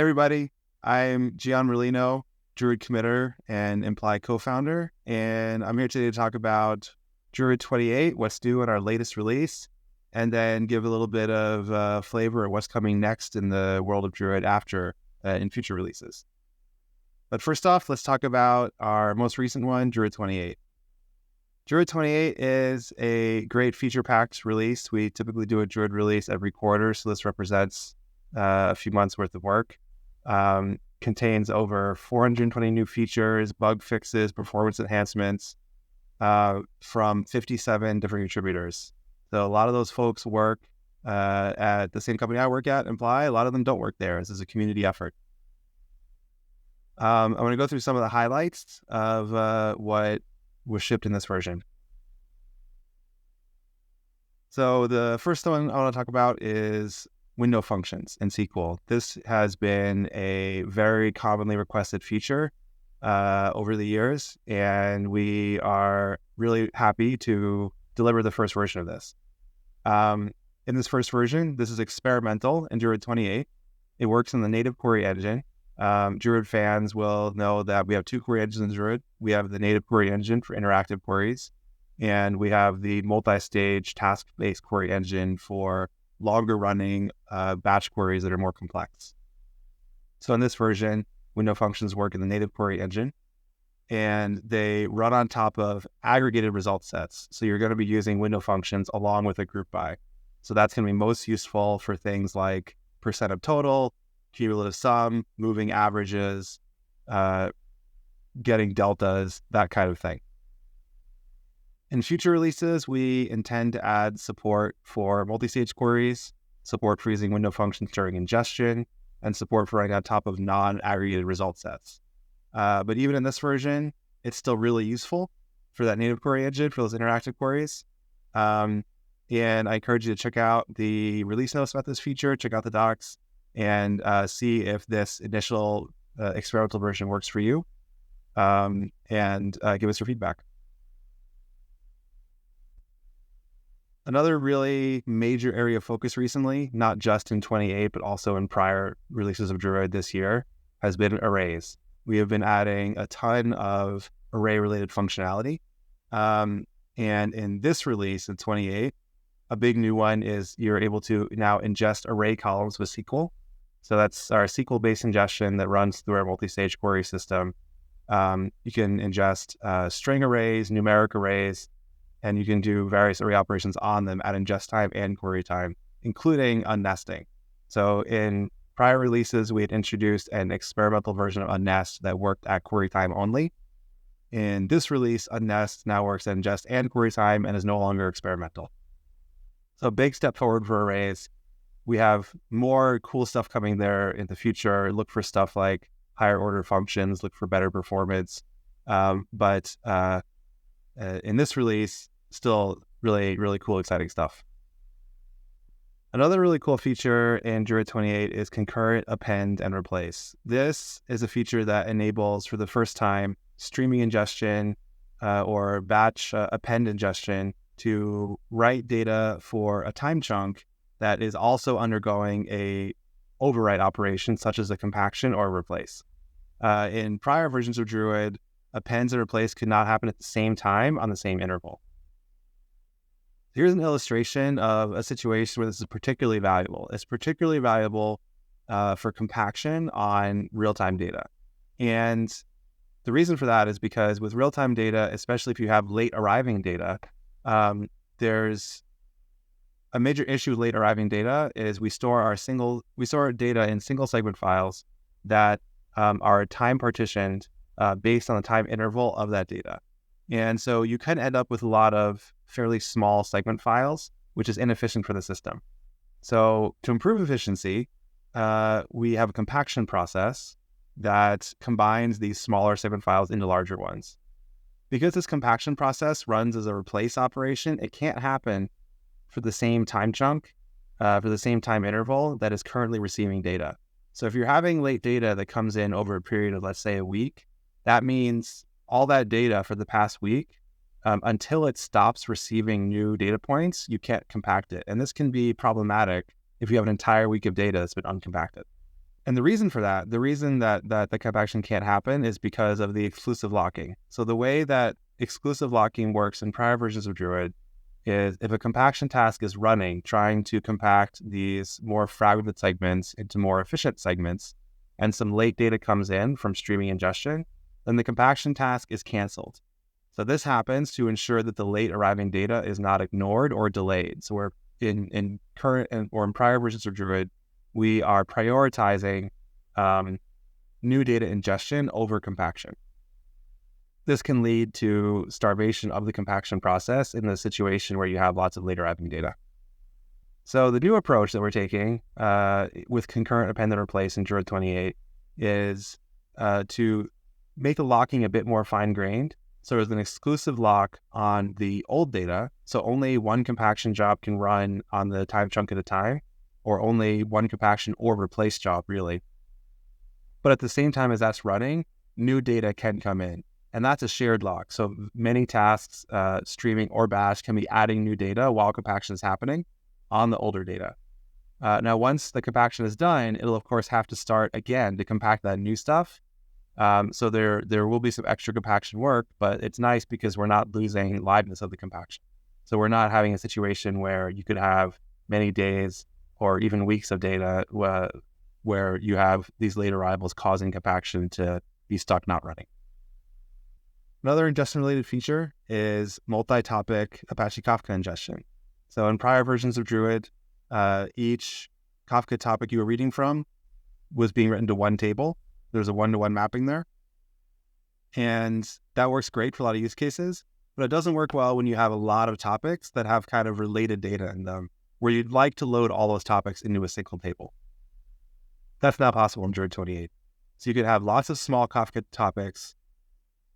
Hey everybody, I'm Gian Merlino, Druid committer and Imply co-founder, and I'm here today to talk about Druid 28, what's new in our latest release, and then give a little bit of flavor of what's coming next in the world of Druid after in future releases. But first off, let's talk about our most recent one, Druid 28. Druid 28 is a great feature-packed release. We typically do a Druid release every quarter, so this represents a few months worth of work. Contains over 420 new features, bug fixes, performance enhancements from 57 different contributors. So a lot of those folks work at the same company I work at, Imply. A lot of them don't work there. This is a community effort. I'm going to go through some of the highlights of what was shipped in this version. So the first one I want to talk about is window functions in SQL. This has been a very commonly requested feature over the years, and we are really happy to deliver the first version of this. In this first version, this is experimental in Druid 28. It works in the native query engine. Druid fans will know that we have two query engines in Druid. We have the native query engine for interactive queries, and we have the multi-stage task-based query engine for longer running batch queries that are more complex. So in this version, window functions work in the native query engine, and they run on top of aggregated result sets. So you're going to be using window functions along with a group by. So that's going to be most useful for things like percent of total, cumulative sum, moving averages, getting deltas, that kind of thing. In future releases, we intend to add support for multi-stage queries, support for using window functions during ingestion, and support for running on top of non-aggregated result sets. But even in this version, it's still really useful for that native query engine, for those interactive queries. And I encourage you to check out the release notes about this feature, check out the docs, and see if this initial experimental version works for you, and give us your feedback. Another really major area of focus recently, not just in 28, but also in prior releases of Druid this year, has been arrays. We have been adding a ton of array-related functionality. And in this release, in 28, a big new one is you're able to now ingest array columns with SQL. So that's our SQL-based ingestion that runs through our multi-stage query system. You can ingest string arrays, numeric arrays, and you can do various array operations on them at ingest time and query time, including unnesting. So in prior releases, we had introduced an experimental version of unnest that worked at query time only. In this release, unnest now works at ingest and query time and is no longer experimental. So a big step forward for arrays. We have more cool stuff coming there in the future. Look for stuff like higher order functions, look for better performance. But in this release, still really, really cool, exciting stuff. Another really cool feature in Druid 28 is concurrent append and replace. This is a feature that enables, for the first time, streaming ingestion or batch append ingestion to write data for a time chunk that is also undergoing a overwrite operation, such as a compaction or replace. In prior versions of Druid, appends and replace could not happen at the same time on the same interval. Here's an illustration of a situation where this is particularly valuable. It's particularly valuable for compaction on real-time data. And the reason for that is because with real-time data, especially if you have late arriving data, there's a major issue with late arriving data is we store our data in single segment files that are time partitioned based on the time interval of that data. And so you can end up with a lot of fairly small segment files, which is inefficient for the system. So to improve efficiency, we have a compaction process that combines these smaller segment files into larger ones. Because this compaction process runs as a replace operation, it can't happen for the same time chunk, for the same time interval that is currently receiving data. So if you're having late data that comes in over a period of, let's say, a week, that means all that data for the past week, until it stops receiving new data points, you can't compact it. And this can be problematic if you have an entire week of data that's been uncompacted. And the reason for that, the reason that the compaction can't happen is because of the exclusive locking. So the way that exclusive locking works in prior versions of Druid is if a compaction task is running, trying to compact these more fragmented segments into more efficient segments, and some late data comes in from streaming ingestion, then the compaction task is canceled. So this happens to ensure that the late arriving data is not ignored or delayed. So we're in current or in prior versions of Druid, we are prioritizing new data ingestion over compaction. This can lead to starvation of the compaction process in the situation where you have lots of late arriving data. So the new approach that we're taking with concurrent append and replace in Druid 28 is to make the locking a bit more fine-grained. So there's an exclusive lock on the old data, so only one compaction job can run on the time chunk at a time, or only one compaction or replace job, really. But at the same time as that's running, new data can come in, and that's a shared lock. So many tasks, streaming or batch, can be adding new data while compaction is happening on the older data. Now, once the compaction is done, it'll of course have to start again to compact that new stuff. So there will be some extra compaction work, but it's nice because we're not losing liveness of the compaction. So we're not having a situation where you could have many days or even weeks of data where you have these late arrivals causing compaction to be stuck not running. Another ingestion-related feature is multi-topic Apache Kafka ingestion. So in prior versions of Druid, each Kafka topic you were reading from was being written to one table. There's a one-to-one mapping there. And that works great for a lot of use cases, but it doesn't work well when you have a lot of topics that have kind of related data in them, where you'd like to load all those topics into a single table. That's not possible in Druid 28. So you could have lots of small Kafka topics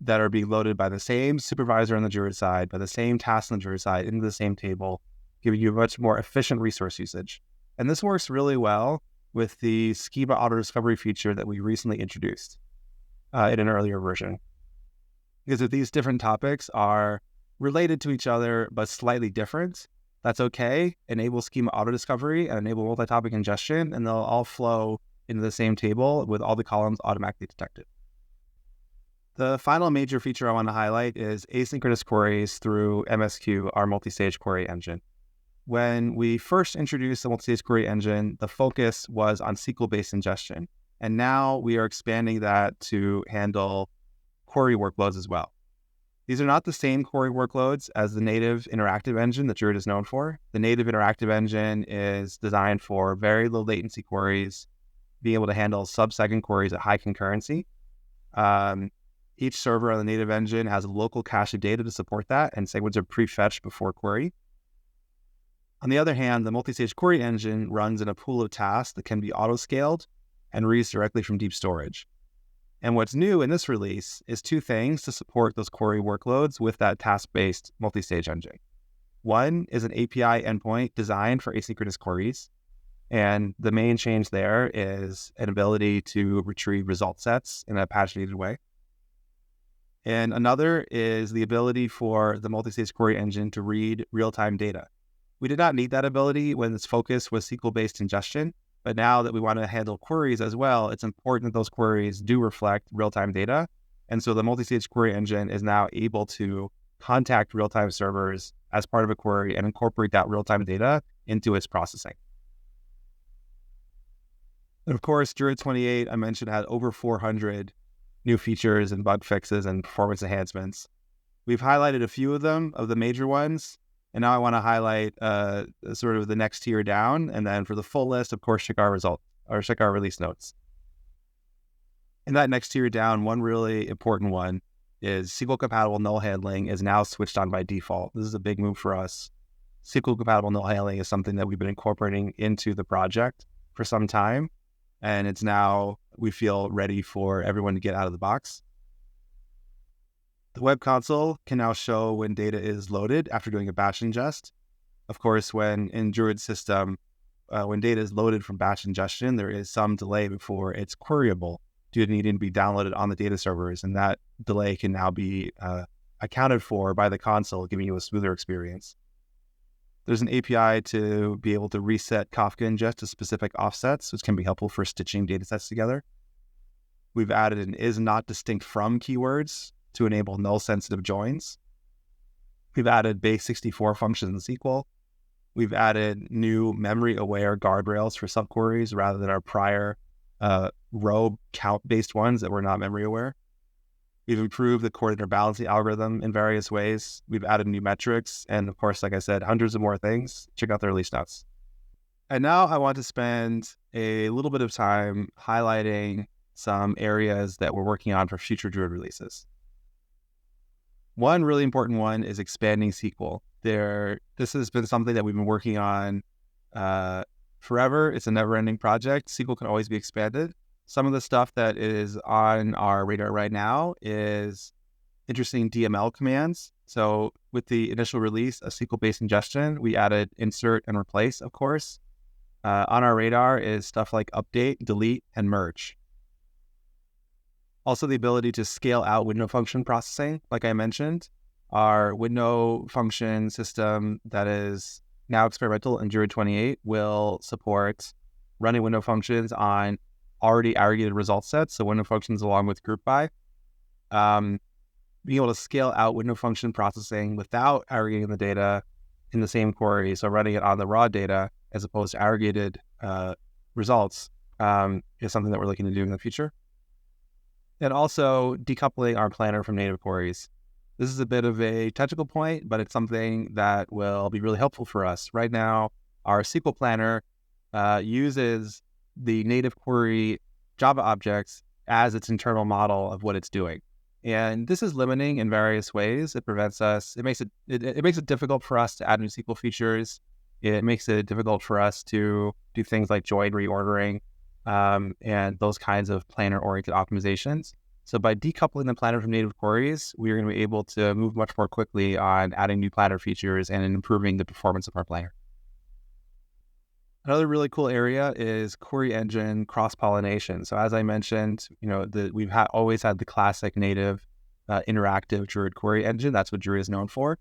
that are being loaded by the same supervisor on the Druid side, by the same task on the Druid side, into the same table, giving you much more efficient resource usage. And this works really well with the schema auto-discovery feature that we recently introduced in an earlier version. Because if these different topics are related to each other but slightly different, that's okay. Enable schema auto-discovery and enable multi-topic ingestion, and they'll all flow into the same table with all the columns automatically detected. The final major feature I want to highlight is asynchronous queries through MSQ, our multi-stage query engine. When we first introduced the multi-stage query engine, the focus was on SQL-based ingestion. And now we are expanding that to handle query workloads as well. These are not the same query workloads as the native interactive engine that Druid is known for. The native interactive engine is designed for very low latency queries, being able to handle sub-second queries at high concurrency. Each server on the native engine has a local cache of data to support that, and segments are pre-fetched before query. On the other hand, the multi-stage query engine runs in a pool of tasks that can be auto-scaled and reads directly from deep storage. And what's new in this release is two things to support those query workloads with that task-based multi-stage engine. One is an API endpoint designed for asynchronous queries. And the main change there is an ability to retrieve result sets in a paginated way. And another is the ability for the multi-stage query engine to read real-time data. We did not need that ability when its focus was SQL-based ingestion, but now that we want to handle queries as well, it's important that those queries do reflect real-time data. And so the multi-stage query engine is now able to contact real-time servers as part of a query and incorporate that real-time data into its processing. And of course, Druid 28, I mentioned, had over 400 new features and bug fixes and performance enhancements. We've highlighted a few of them, of the major ones, and now I want to highlight sort of the next tier down. And then for the full list, of course, check our release notes. In that next tier down, one really important one is SQL compatible null handling is now switched on by default. This is a big move for us. SQL compatible null handling is something that we've been incorporating into the project for some time. And it's now, we feel, ready for everyone to get out of the box. The web console can now show when data is loaded after doing a batch ingest. Of course, when in Druid's system, when data is loaded from batch ingestion, there is some delay before it's queryable due to needing to be downloaded on the data servers. And that delay can now be accounted for by the console, giving you a smoother experience. There's an API to be able to reset Kafka ingest to specific offsets, which can be helpful for stitching data sets together. We've added an is not distinct from keywords to enable null sensitive joins. We've added base 64 functions in SQL. We've added new memory aware guardrails for subqueries rather than our prior row count based ones that were not memory aware. We've improved the coordinator balancing algorithm in various ways. We've added new metrics. And of course, like I said, hundreds of more things. Check out the release notes. And now I want to spend a little bit of time highlighting some areas that we're working on for future Druid releases. One really important one is expanding SQL. This has been something that we've been working on forever. It's a never-ending project. SQL can always be expanded. Some of the stuff that is on our radar right now is interesting DML commands. So with the initial release of SQL-based ingestion, we added insert and replace, of course. On our radar is stuff like update, delete, and merge. Also, the ability to scale out window function processing, like I mentioned. Our window function system that is now experimental in Druid 28 will support running window functions on already aggregated result sets, so window functions along with group by. Being able to scale out window function processing without aggregating the data in the same query, so running it on the raw data as opposed to aggregated results is something that we're looking to do in the future. And also decoupling our planner from native queries. This is a bit of a technical point, but it's something that will be really helpful for us. Right now, our SQL planner uses the native query Java objects as its internal model of what it's doing. And this is limiting in various ways. It prevents us, it makes it difficult for us to add new SQL features. It makes it difficult for us to do things like join reordering and those kinds of planner-oriented optimizations. So by decoupling the planner from native queries, we are going to be able to move much more quickly on adding new planner features and improving the performance of our planner. Another really cool area is query engine cross-pollination. So as I mentioned, we've always had the classic native interactive Druid query engine. That's what Druid is known for.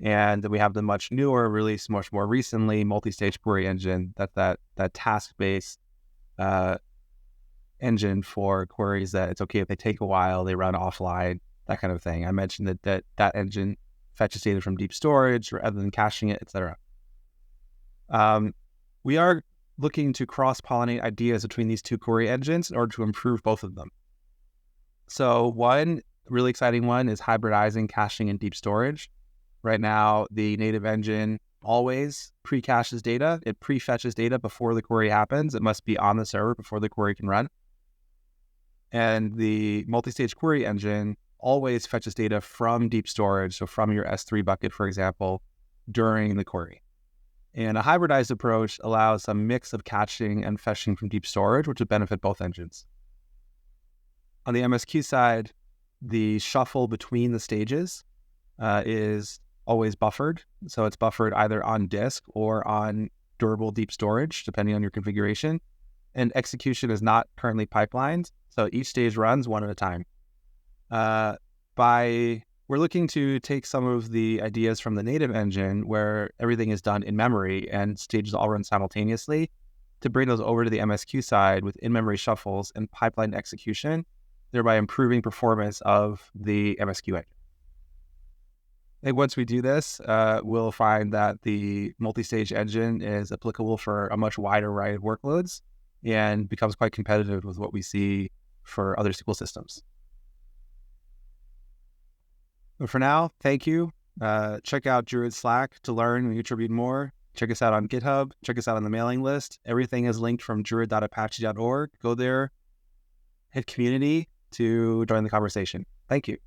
And then we have the much newer, released much more recently, multi-stage query engine. That task-based engine for queries that it's okay if they take a while, they run offline, that kind of thing. I mentioned that engine fetches data from deep storage rather than caching it, etc. We are looking to cross-pollinate ideas between these two query engines in order to improve both of them. So one really exciting one is hybridizing caching and deep storage. Right now, the native engine always pre-caches data. It pre-fetches data before the query happens. It must be on the server before the query can run. And the multi-stage query engine always fetches data from deep storage, so from your S3 bucket, for example, during the query. And a hybridized approach allows a mix of caching and fetching from deep storage, which would benefit both engines. On the MSQ side, the shuffle between the stages is always buffered. So it's buffered either on disk or on durable deep storage, depending on your configuration. And execution is not currently pipelined, so each stage runs one at a time. We're looking to take some of the ideas from the native engine where everything is done in memory and stages all run simultaneously to bring those over to the MSQ side with in-memory shuffles and pipeline execution, thereby improving performance of the MSQ engine. I think once we do this, we'll find that the multi-stage engine is applicable for a much wider array of workloads and becomes quite competitive with what we see for other SQL systems. But for now, thank you. Check out Druid Slack to learn and contribute more. Check us out on GitHub. Check us out on the mailing list. Everything is linked from druid.apache.org. Go there, hit community to join the conversation. Thank you.